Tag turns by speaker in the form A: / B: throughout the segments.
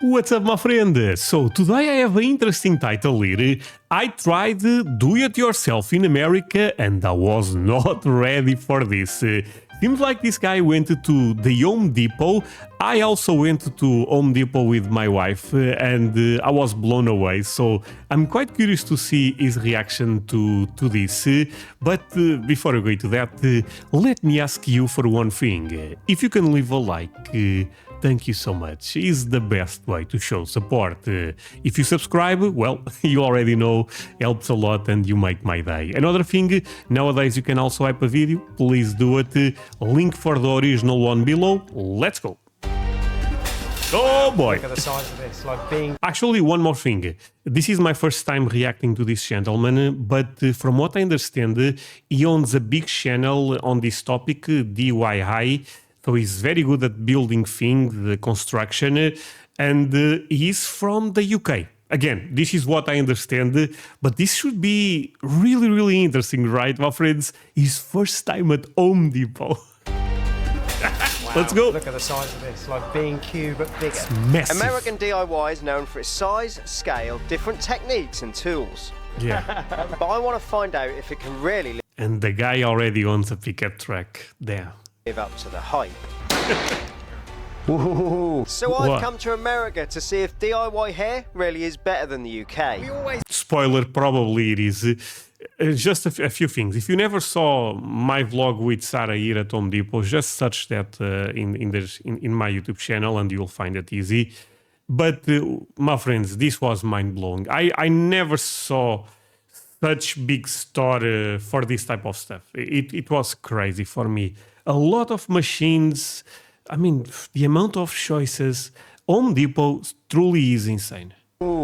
A: What's up, my friend? So today I have an interesting title here. I tried do-it-yourself in America and I was not ready for this. Seems like this guy went to the Home Depot. I also went to Home Depot with my wife and I was blown away. So I'm quite curious to see his reaction to this. But before I go into that, let me ask you for one thing. If you can leave a like, thank you so much. It's the best way to show support. If you subscribe, well, you already know, helps a lot and you make my day. Another thing, nowadays you can also hype a video. Please do it. Link for the original one below. Let's go. Oh boy.
B: Look at the size of this, like being...
A: Actually, one more thing. This is my first time reacting to this gentleman, but from what I understand, he owns a big channel on this topic, DIY. So he's very good at building things, the construction, and he's from the UK. Again, this is what I understand, but this should be really, really interesting, right, my friends? His first time at Home Depot.
B: Wow,
A: let's go.
B: Look at the size of this, like B&Q but bigger.
A: It's massive.
C: American DIY is known for its size, scale, different techniques and tools.
A: Yeah.
C: But I want to find out if it can really
A: And the guy already owns a pickup truck there.
C: live up to the hype. So I've
A: What?
C: come to America to see if DIY hair really is better than the UK.
A: Spoiler, probably it is. Just a few things. If you never saw my vlog with Sarah here at Home Depot, just search that in my YouTube channel and you'll find it easy. But my friends, this was mind-blowing. I never saw such big store for this type of stuff. It was crazy for me. A lot of machines. I mean, the amount of choices. Home Depot truly is insane.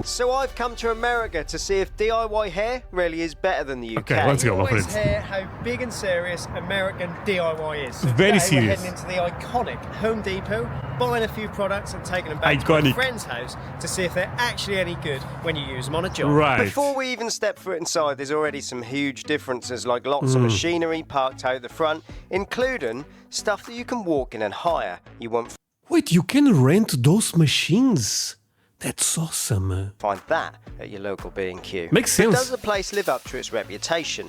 C: So I've come to America to see if DIY hair really is better than the UK.
A: Okay, let's go, my
B: Always
A: friends.
B: hear how big and serious American DIY is. So
A: Very
B: today
A: serious.
B: We're heading into the iconic Home Depot, buying a few products and taking them back to
A: Iconic.
B: a friend's house to see if they're actually any good when you use them on a job.
A: Right.
C: Before we even step foot inside, there's already some huge differences, like lots of machinery parked out the front, including stuff that you can walk in and hire. You won't
A: Wait, you can rent those machines? That's awesome.
C: find that at your local B&Q.
A: Makes
C: But
A: sense.
C: does the place live up to its reputation?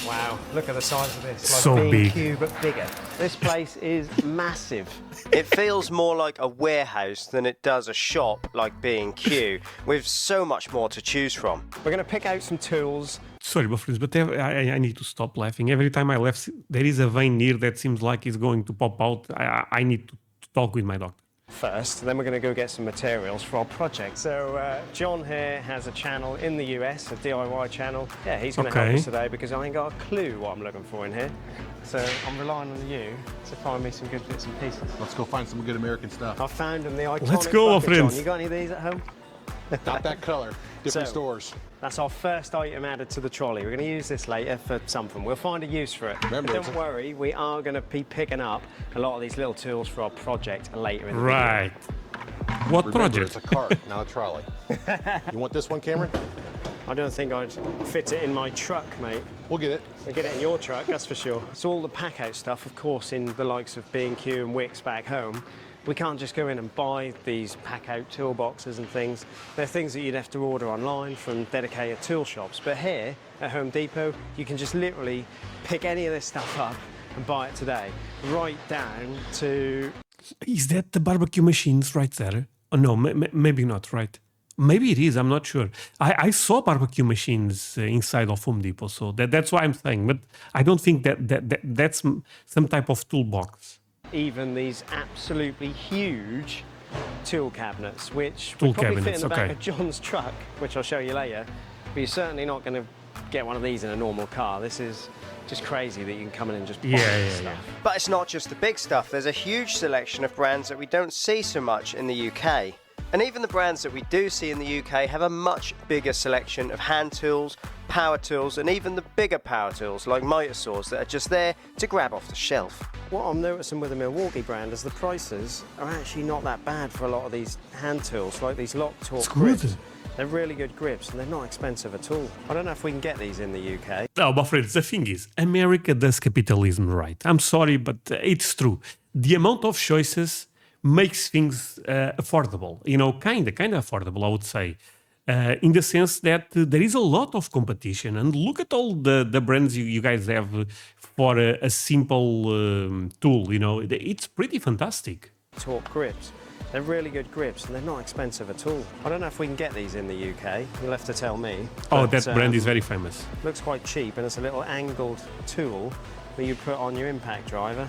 B: Wow, look at the size of this, like
A: So
B: B&Q but bigger. This place is massive.
C: It feels more like a warehouse than it does a shop like B&Q, with so much more to choose from.
B: We're going to pick out some tools.
A: Sorry, my friends, but I need to stop laughing. Every time I laugh, there is a vein here that seems like it's going to pop out. I need to talk with my doctor.
B: First, then we're going to go get some materials for our project. So John here has a channel in the US, a DIY channel. Yeah, he's going to help
A: Okay.
B: us today because I ain't got a clue what I'm looking for in here. So I'm relying on you to find me some good bits and pieces.
D: Let's go find some good American stuff.
B: I found them, the iconic
A: Let's go, my
B: bucket, John.
A: friends.
B: You got any of these at home?
D: Not that color. Different
B: So-
D: stores.
B: That's our first item added to the trolley. We're going to use this later for something. We'll find a use for it.
D: Remember,
B: But
D: it's
B: don't
D: a-
B: worry, we are going to be picking up a lot of these little tools for our project later in the
A: Right. What
D: Remember,
A: project?
D: it's a cart, not a trolley. You want this one, Cameron?
B: video. I don't think I'd fit it in my truck, mate.
D: We'll get it.
B: We'll get it in your truck, that's for sure. So all the pack-out stuff, of course, in the likes of B&Q and Wix back home, we can't just go in and buy these pack-out toolboxes and things. They're things that you'd have to order online from dedicated tool shops. But here at Home Depot, you can just literally pick any of this stuff up and buy it today, right down to...
A: Is that the barbecue machines right there? Oh, no, maybe not, right? Maybe it is, I'm not sure. I saw barbecue machines inside of Home Depot, so that's why I'm saying. But I don't think that's some type of toolbox.
B: even these absolutely huge tool cabinets, which
A: Tool
B: would probably fit in
A: cabinets,
B: the back
A: okay.
B: of John's truck, which I'll show you later. But you're certainly not going to get one of these in a normal car. This is just crazy that you can come in and just buy this stuff.
C: But it's not just the big stuff. There's a huge selection of brands that we don't see so much in the UK. And even the brands that we do see in the UK have a much bigger selection of hand tools, power tools, and even the bigger power tools like motor saws that are just there to grab off the shelf.
B: What I'm noticing with the Milwaukee brand is the prices are actually not that bad for a lot of these hand tools, like these lock torque
A: It's good.
B: grips. They're really good grips and they're not expensive at all. I don't know if we can get these in the UK.
A: No, my friends, the thing is, America does capitalism right. I'm sorry, but it's true. The amount of choices makes things affordable. You know, kind of affordable, I would say. In the sense that there is a lot of competition, and look at all the brands you guys have for a simple tool. You know, it's pretty fantastic.
B: Torque grips. They're really good grips and they're not expensive at all. I don't know if we can get these in the UK. You'll have to tell me.
A: Oh,
B: But,
A: that brand is very famous.
B: Looks quite cheap, and it's a little angled tool that you put on your impact driver.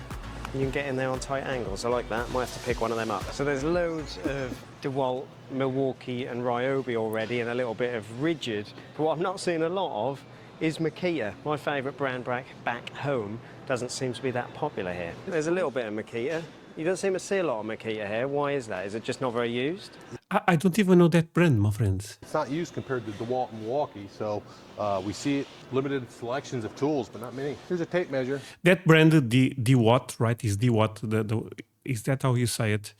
B: You can get in there on tight angles. I like that. Might have to pick one of them up. So there's loads of DeWalt, Milwaukee and Ryobi already, and a little bit of rigid. But what I'm not seeing a lot of is Makita. My favourite brand back home doesn't seem to be that popular here. There's a little bit of Makita. You don't seem to see a lot of Makita here. Why is that? Is it just not very used?
A: I don't even know that brand, my friends.
D: It's not used compared to DeWalt and Milwaukee, so we see it, limited selections of tools, but not many. Here's a tape measure.
A: That brand, DeWalt, right? Is DeWalt? Is that how you say it?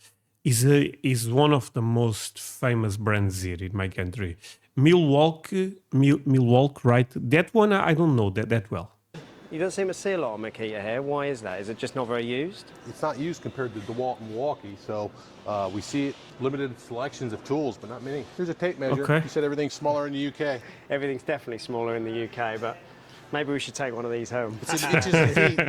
A: Is one of the most famous brands here in my country. Milwaukee, right? That one I don't know that well.
B: You don't seem to see a lot of Makita here. Why is that? Is it just not very used?
D: It's not used compared to DeWalt and Milwaukee, so we see it, limited selections of tools, but not many. Here's a tape measure.
A: Okay.
D: You said everything's smaller in the UK.
B: Everything's definitely smaller in the UK, but maybe we should take one of these home.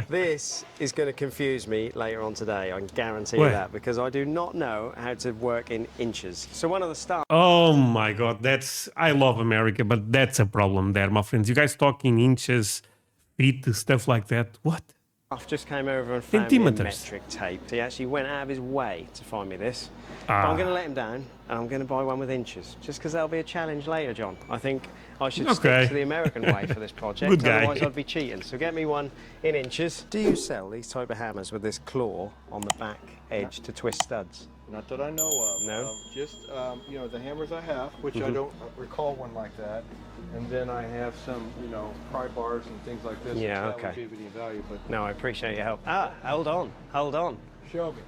B: This is going to confuse me later on today, I can guarantee you
A: Where?
B: that, because I do not know how to work in inches. So one of the stars
A: Oh my God, I love America, but that's a problem there, my friends. You guys talk in inches, feet, stuff like that. What?
B: just came over and found me a
A: Centimeters.
B: metric tape. He actually went out of his way to find me this. But
A: Ah.
B: I'm going to let him down, and I'm going to buy one with inches, just because that'll be a challenge later, John. I think I should
A: Okay.
B: stick to the American way for this project,
A: Good guy.
B: otherwise I'd be cheating. So get me one in inches. Do you sell these type of hammers with this claw on the back edge to twist studs?
E: Not that I know of.
B: No?
E: Just, you know, the hammers I have, which I don't recall one like that. And then I have some, you know, pry bars and things like this.
B: Yeah,
E: if that
B: okay.
E: would be of any value, but
B: No, I appreciate your help. Ah, hold on, hold on.
E: show me.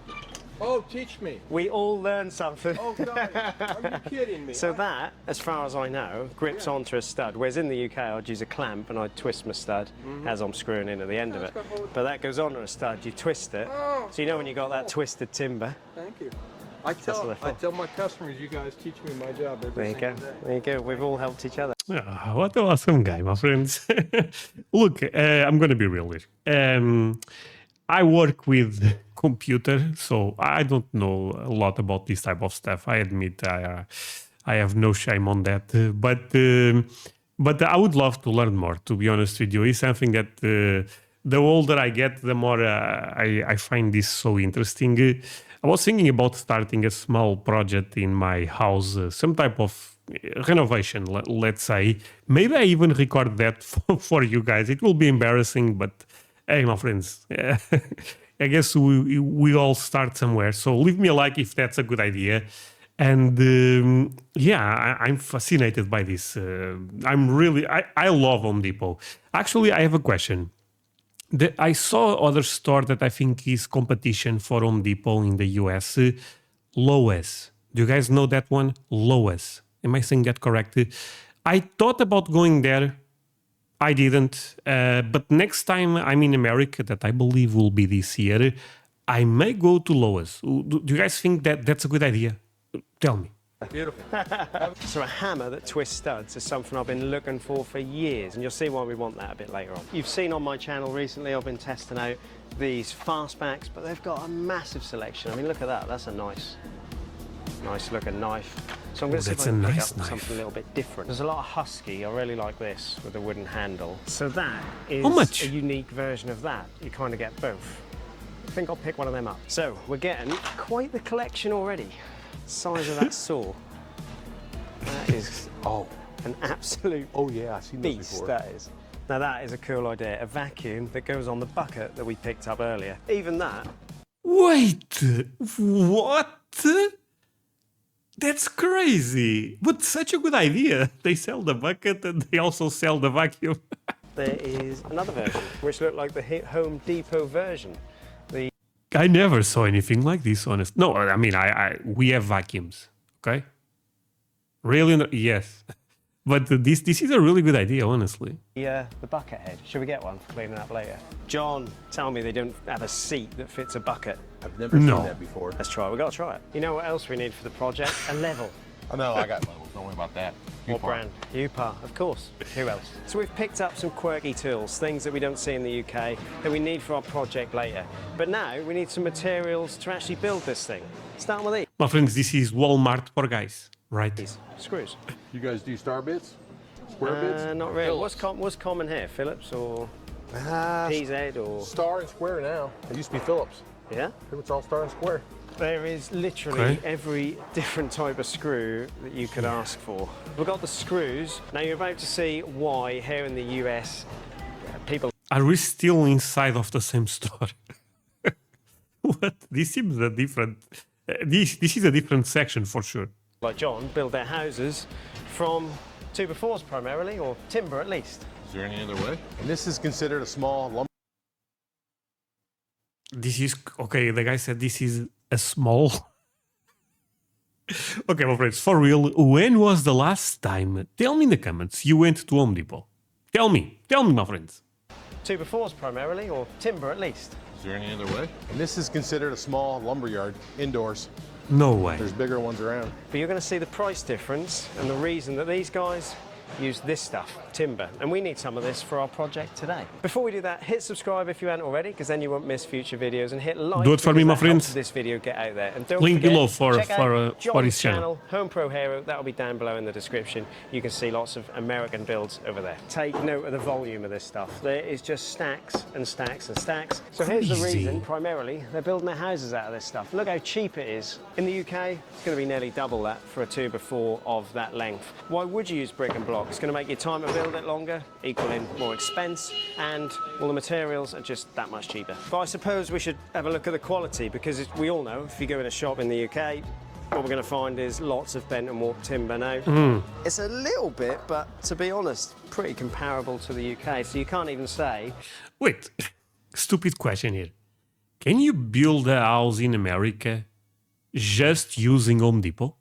E: Oh, teach me.
B: We all learned something.
E: Oh, God. Are you kidding me?
B: So that, as far as I know, grips onto a stud, whereas in the UK I'd use a clamp and I'd twist my stud as I'm screwing in at the end of it. But that goes onto a stud, you twist it, so you know when you got that twisted timber.
E: Thank you.
B: what I
E: I
B: thought.
E: tell my customers, you guys teach me my job
B: There
E: every
B: you go,
E: single day.
B: there you go, we've all helped each other.
A: Ah, what an awesome guy, my friends. Look, I'm going to be real here. I work with computer, so I don't know a lot about this type of stuff. I admit I have no shame on that. But I would love to learn more, to be honest with you. It's something that the older I get, the more I find this so interesting. I was thinking about starting a small project in my house, some type of renovation, let's say. Maybe I even record that for you guys. It will be embarrassing, but hey, my friends, I guess we all start somewhere. So leave me a like if that's a good idea. And I'm fascinated by this. I love Home Depot. Actually, I have a question. I saw other store that I think is competition for Home Depot in the US, Lowe's. Do you guys know that one? Lowe's. Am I saying that correctly? I thought about going there. I didn't. But next time I'm in America, that I believe will be this year, I may go to Lowe's. Do you guys think that that's a good idea? Tell me.
E: Beautiful.
B: So a hammer that twists studs is something I've been looking for years, and you'll see why we want that a bit later on. You've seen on my channel recently I've been testing out these fastbacks, but they've got a massive selection. I mean, look at that. That's a nice looking knife. So I'm going to see if I
A: that's a
B: can pick
A: nice
B: up
A: knife.
B: something a little bit different. There's a lot of husky. I really like this with the wooden handle. So that is
A: How much?
B: a unique version of that. You kind of get both. I think I'll pick one of them up. So we're getting quite the collection already. Size of that saw. That is an absolute
D: Oh yeah, I've seen those
B: beast,
D: before.
B: that is. Now that is a cool idea. A vacuum that goes on the bucket that we picked up earlier. Even that.
A: Wait, what? That's crazy. But such a good idea. They sell the bucket and they also sell the vacuum.
B: There is another version, which looked like the Home Depot version.
A: I never saw anything like this, honest. No, I mean, we have vacuums, okay? Really? Yes. But this is a really good idea, honestly.
B: The bucket head. Should we get one for cleaning up later? John, tell me they don't have a seat that fits a bucket.
D: I've never seen
A: No.
D: that before.
B: Let's try it. We've got to try it. You know what else we need for the project? A level.
D: Oh no, I got levels. Don't worry about that.
B: What brand? UPA, of course. Who else? So we've picked up some quirky tools, things that we don't see in the UK that we need for our project later. But now we need some materials to actually build this thing. Starting with these.
A: My friends, this is Walmart for guys, right?
B: Screws.
D: You guys do star bits? Square bits?
B: Not really.
D: Phillips.
B: What's common here? Phillips or PZ or...
D: Star and square now. It used to be Phillips.
B: Yeah?
D: It's all star and square.
B: There is literally
A: Okay.
B: every different type of screw that you could ask for. We've got the screws. Now you're about to see why here in the US people
A: Are we still inside of the same store? What? This seems a different. This is a different section for sure.
B: like John build their houses from 2x4s primarily, or timber at least.
D: Is there any other way? And this is considered a small lumber.
A: This is okay. The guy said this is a small. Okay, my friends, for real. When was the last time? Tell me in the comments. You went to Home Depot. Tell me, my friends.
B: 2x4s primarily, or timber at least.
D: Is there any other way? And this is considered a small lumber yard indoors.
A: No way.
D: There's bigger ones around.
B: But you're going to see the price difference and the reason that these guys use this stuff, timber, and we need some of this for our project today. Before we do that, hit subscribe if you haven't already, because then you won't miss future videos, and hit like.
A: Do it for me,
B: because
A: my
B: that helps
A: friends.
B: This video get out there, and don't
A: Link
B: forget,
A: below for
B: check out John's
A: his channel.
B: Home Pro Hero. That'll be down below in the description. You can see lots of American builds over there. Take note of the volume of this stuff. There is just stacks and stacks and stacks. So here's the
A: Crazy.
B: reason. Primarily, they're building their houses out of this stuff. Look how cheap it is. In the UK, it's going to be nearly double that for a 2x4 of that length. Why would you use brick and block? It's going to make your time to build it longer, equaling more expense, and all the materials are just that much cheaper. But I suppose we should have a look at the quality, because we all know if you go in a shop in the UK, what we're going to find is lots of bent and warped timber now. It's a little bit, but to be honest, pretty comparable to the UK, so you can't even say.
A: Wait, stupid question here. Can you build a house in America just using Home Depot?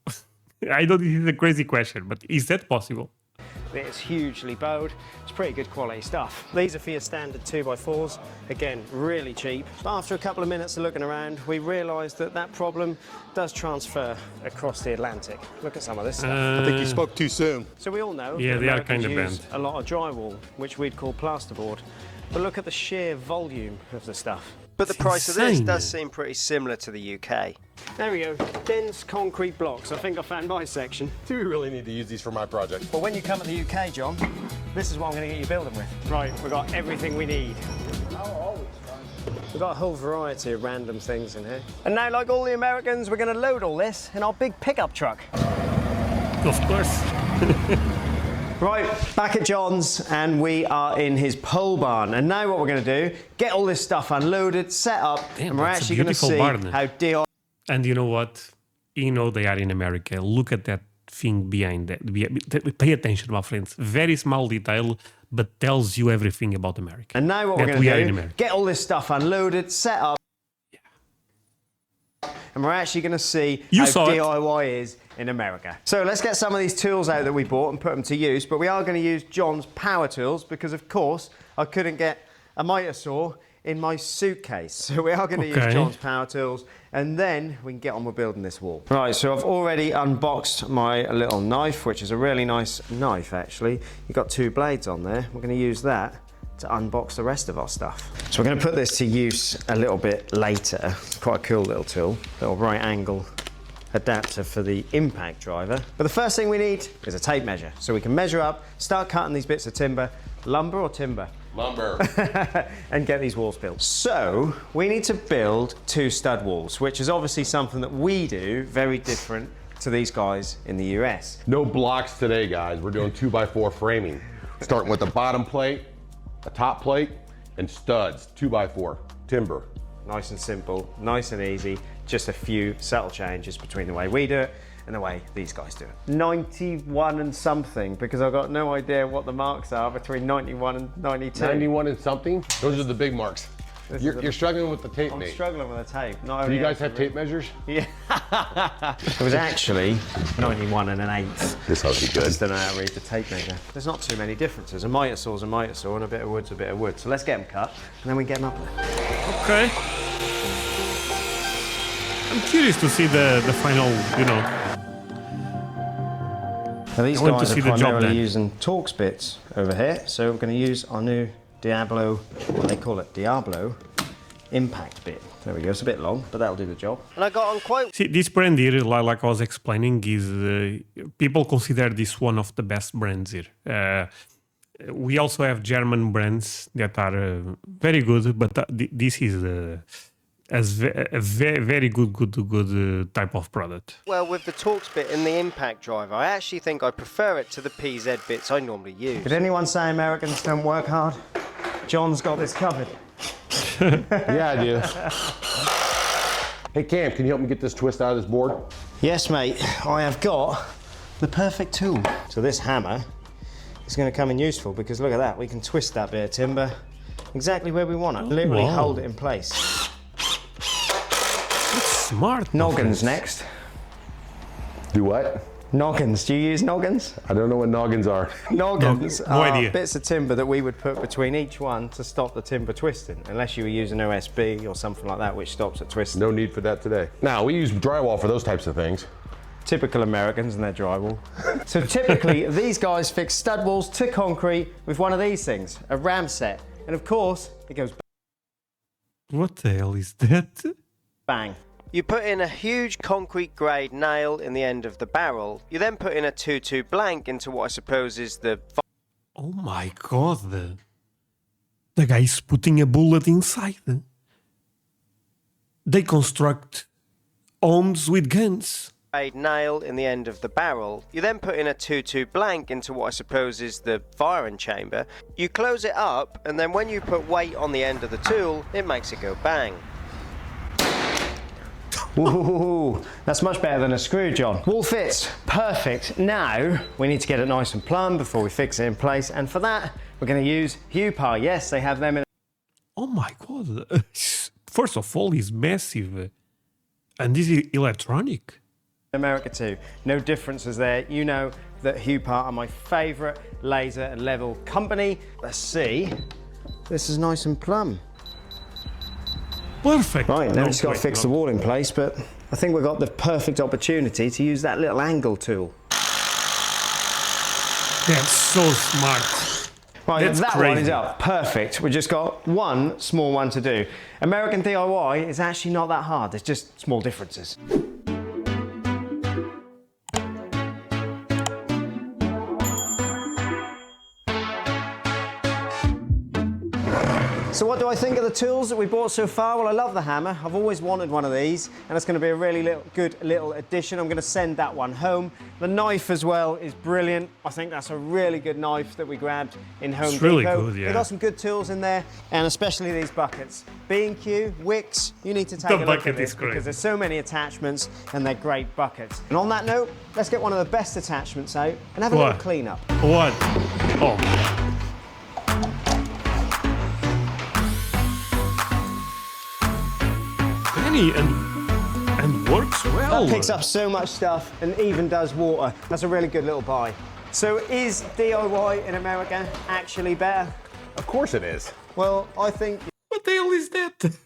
A: I know this is a crazy question, but is that possible?
B: It's hugely bowed. It's pretty good quality stuff. These are for your standard 2x4s. Again, really cheap. But after a couple of minutes of looking around, we realised that that problem does transfer across the Atlantic. Look at some of this stuff.
D: I think you spoke too soon.
B: So we all know
A: Yeah,
B: that
A: they are
B: Americans
A: kinda
B: use
A: bent.
B: a lot of drywall, which we'd call plasterboard. But look at the sheer volume of the stuff.
C: But the
A: It's
C: price of this
A: insane.
C: does seem pretty similar to the UK.
B: There we go, dense concrete blocks. I think I found my section.
D: Do we really need to use these for my project?
B: Well, when you come to the UK, John, this is what I'm going to get you building with. Right, we've got everything we need. We've got a whole variety of random things in here. And now, like all the Americans, we're going to load all this in our big pickup truck.
A: Of course.
B: Right, back at John's, and we are in his pole barn. And now what we're going to do, get all this stuff unloaded, set up,
A: Damn,
B: and we're
A: that's a
B: actually going to
A: beautiful
B: see
A: barn.
B: how DIY.
A: And you know what? You know they are in America. Look at that thing behind that. Pay attention, my friends. Very small detail, but tells you everything about America.
B: And now what
A: That
B: we're going
A: we are
B: to
A: in
B: do,
A: America.
B: get all this stuff unloaded, set up, and we're actually going to see
A: You
B: how
A: saw it.
B: DIY is in America. So let's get some of these tools out that we bought and put them to use, but we are going to use John's power tools because, of course, I couldn't get a miter saw in my suitcase. So we are going to use
A: Okay.
B: John's power tools, and then we can get on with building this wall. Right, so I've already unboxed my little knife, which is a really nice knife, actually. You've got two blades on there. We're going to use that to unbox the rest of our stuff. So we're going to put this to use a little bit later. It's quite a cool little tool, little right angle adapter for the impact driver. But the first thing we need is a tape measure, so we can measure up, start cutting these bits of timber, lumber or timber,
D: Lumber.
B: and get these walls built. So we need to build 2 stud walls, which is obviously something that we do very different to these guys in the US.
D: No blocks today, guys. We're doing 2x4 framing. Starting with the bottom plate, a top plate, and studs, 2x4, timber.
B: Nice and simple, nice and easy, just a few subtle changes between the way we do it and the way these guys do it. 91 and something, because I've got no idea what the marks are between 91 and 92.
D: 91 and something? Those are the big marks. You're struggling with the tape,
B: I'm
D: Nate.
B: struggling with the tape. Not
D: Do
B: only
D: you guys have
B: actually-
D: tape measures?
B: Yeah. It was actually 91 and an eighth.
D: This ought to be
B: I
D: good.
B: just don't know how to read the tape measure. There's not too many differences. A miter saw's a miter saw, and a bit of wood's a bit of wood. So let's get them cut, and then we can get them up there.
A: Okay. I'm curious to see the final, you know.
B: Now these
A: I want to
B: guys
A: see
B: are
A: the job
B: primarily
A: done.
B: using Torx bits over here, so we're going to use our new Diablo, what they call it, Diablo impact bit. There we go, it's a bit long, but that'll do the job.
C: And I got on quite
A: See, this brand here, like I was explaining, is people consider this one of the best brands here. We also have German brands that are very good, but this is a very good type of product.
C: well with the Torx bit and the impact driver. I actually think I prefer it to the PZ bits I normally use.
B: Did anyone say Americans don't work hard? John's got this covered.
D: Yeah, I do. Hey Cam, can you help me get this twist out of this board?
B: Yes, mate, I have got the perfect tool. So this hammer is going to come in useful because look at that, we can twist that bit of timber exactly where we want it. Literally
A: wow.
B: hold it in place.
A: Smart.
B: Noggins next.
D: Do what?
B: Noggins, do you use noggins?
D: I don't know what noggins are.
B: Noggins
A: No
B: are
A: idea.
B: bits of timber that we would put between each one to stop the timber twisting, unless you were using OSB or something like that which stops it twisting.
D: No need for that today. Now, we use drywall for those types of things.
B: Typical Americans and their drywall. So typically, these guys fix stud walls to concrete with one of these things, a ram set. And of course, it goes
A: What the hell is that?
B: bang.
C: You put in a huge concrete grade nail in the end of the barrel. You then put in a 2-2 blank into what I suppose is the
A: Oh my god. The guy is putting a bullet inside. They construct homes with guns.
C: nail in the end of the barrel. You then put in a 2-2 blank into what I suppose is the firing chamber. You close it up, and then when you put weight on the end of the tool, it makes it go bang.
B: Ooh, that's much better than a screw, John. Wall fits, perfect. Now, we need to get it nice and plumb before we fix it in place, and for that, we're going to use Hupar. Yes, they have them in
A: Oh my god. First of all, it's massive. And this is electronic.
B: America too. No differences there. You know that Hupar are my favourite laser and level company. Let's see. This is nice and plumb.
A: Perfect.
B: Right, now
A: No,
B: we've just got to
A: wait,
B: fix
A: no.
B: the wall in place, but I think we've got the perfect opportunity to use that little angle tool.
A: That's so smart.
B: Right,
A: That's
B: that one is
A: crazy.
B: up. Perfect. We've just got one small one to do. American DIY is actually not that hard. There's just small differences. So what do I think of the tools that we bought so far? Well, I love the hammer. I've always wanted one of these, and it's going to be a really good little addition. I'm going to send that one home. The knife as well is brilliant. I think that's a really good knife that we grabbed in Home
A: It's really
B: Depot.
A: good, yeah.
B: They've got some good tools in there, and especially these buckets. B&Q, Wicks, you need to take
A: The
B: a look
A: bucket
B: at this
A: is great.
B: because there's so many attachments, and they're great buckets. And on that note, let's get one of the best attachments out and have a
A: What?
B: little clean up.
A: What? Oh. Penny and works well.
B: That picks up so much stuff and even does water. That's a really good little buy. So is DIY in America actually better?
D: Of course it is.
B: Well, I think
A: What the hell is that?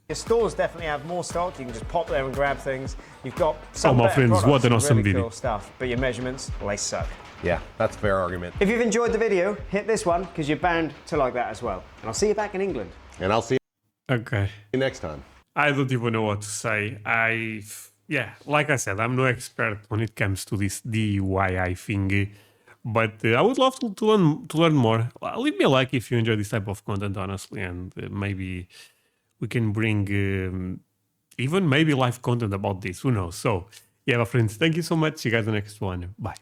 B: your stores definitely have more stock. You can just pop there and grab things. You've got some
A: my
B: better
A: friends,
B: products
A: what an
B: and
A: awesome
B: really
A: video.
B: cool stuff, but your measurements, well, they suck.
D: Yeah, that's a fair argument.
B: If you've enjoyed the video, hit this one because you're bound to like that as well. And I'll see you back in England.
D: And I'll see
A: Okay.
D: you next time.
A: I don't even know what to say. Yeah, like I said, I'm no expert when it comes to this DIY thing, but I would love to learn more. Leave me a like if you enjoy this type of content, honestly, and maybe we can bring even maybe live content about this. Who knows? So, yeah, my friends, thank you so much. See you guys in the next one. Bye.